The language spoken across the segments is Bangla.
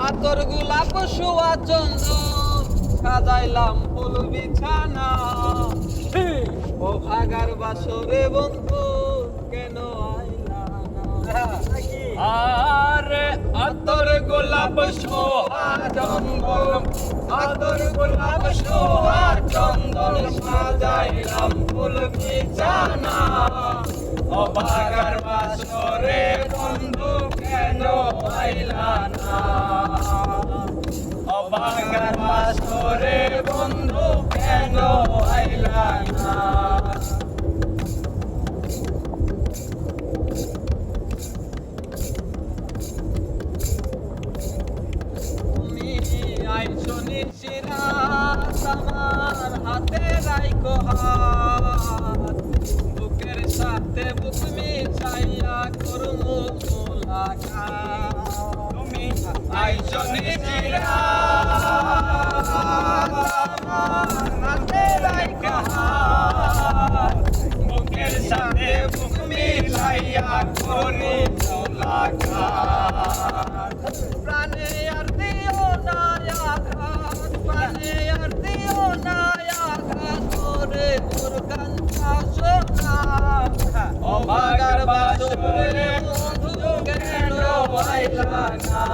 আতর গোলাপ শোয়া চন্দন সাজাইলাম ফুল বিছানা। ও ভাগার বাসরে বন্ধু কেন আইলা না? আরে আতর গোলাপ শোয়া চন্দন, আতর গোলাপ শোয়া চন্দন সাজাইলাম ফুল বিছানা। ও ভাগার বাসরে বন্ধু কেন আইলা না? ও ভাগার বাসরে বন্ধু কেন আইলা না? তুমি আইছো নিশিরাত আমার হাতে রাইখো হাত, বুকের সাথে বুক মিশাইয়া করমু মোলাকাত। তুমি আইছো নিশিরাত আমার হাতে রাইখো হাত, বুকের সাথে বুক মিশাইয়া করমু মোলাকাত। প্রাণে আর দিও না আঘাত, প্রাণে আর দিও না আঘাত, ওরে তোর কান্না শোনা। ও ভাগার বাসরে বন্ধু কেন আইলা না?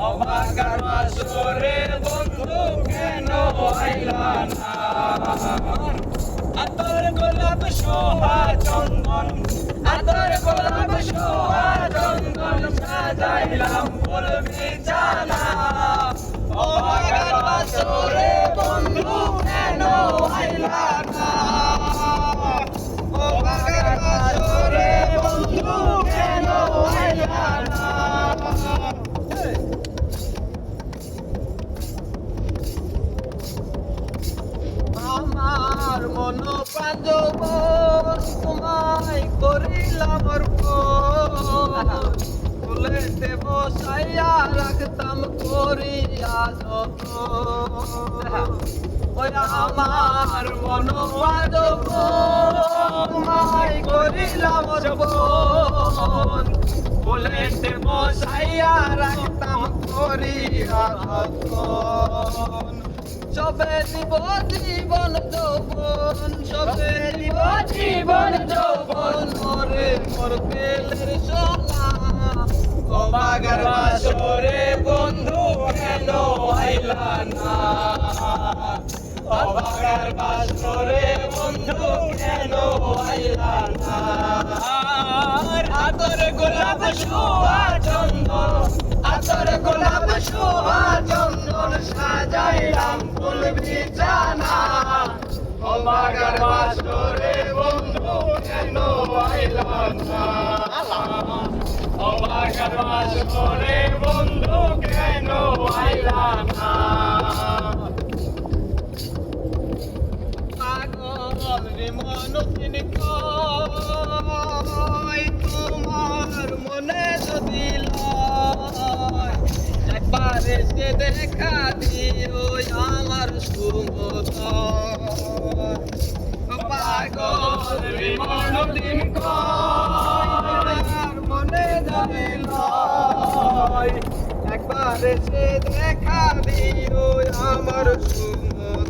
ও ভাগার বাসরে বন্ধু কেন আইলা না? আতর গোলাপ শোভা চন্দন, আতর গোলাপ শোভা চন্দন সাজাইলাম ফুল বিছানা। ও ভাগার বাসরে বন্ধু কেন আইলা না? ও ভাগার বাসরে বন্ধু কেন আইলা না? আমার মন প্রাঞ্জল তোমায় করিলাম অর্পণ, ফুলেতে বসাইয়া রাখতাম করিয়া যতন। ওই আমার মন প্রাঞ্জল তোমায় করিলাম অর্পণ, ফুলেতে বসাইয়া রাখতাম করিয়া যতন। সবে দিব জীবন যৌবন, সবে দিব জীবন যৌবন, ওরে মোর পেলের সোনা। ও ভাগার বাসরে বন্ধু কেন আইলা না? ও ভাগার বাসরে বন্ধু কেন আইলা না? আতর গোলাপ শোভা চন্দন, আতর গোলাপ শোভা চন্দন সাজাইলাম ফুল বিছানা। ও ভাগার বাসরে বন্ধু কেন আইলা না? ও ভাগার বাসরে বন্ধু কেন আইলা না? পাগল রে মন তিনি কয়, তোমার মনে যদি লয় একবার এসে দেখা দিও আমার সুমধুর। পাগল রে মন তিনি কয়, মনে যদি লয় একবার এসে দেখা দিও আমার সুমধুর।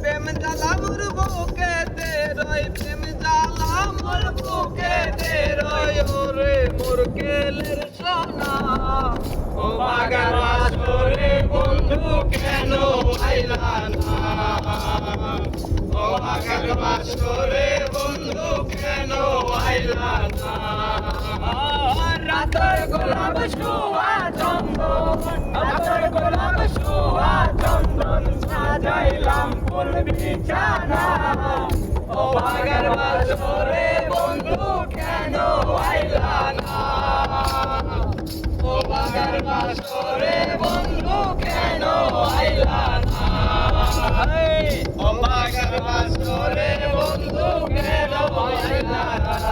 প্রেম জ্বালা মোর বুকেতে রয়, প্রেম জ্বালা মোর বুকেতে রয়, ওরে মোর কেলের সোনা। ও ভাগার বাসরে বন্ধু কেন আইলা না? ও ভাগার বাসরে বন্ধু কেন আইলা না? আতর গোলাপ শোভা চন্দন, আতর গোলাপ শোভা চন্দন সাজাইলাম ফুল বিছানা। ও ভাগার বাসরে বন্ধু কেন আইলা না? ও ভাগার বাসরে বন্ধু কেন আইলা না? ও ভাগার বাসরে বন্ধু কেন আইলা না?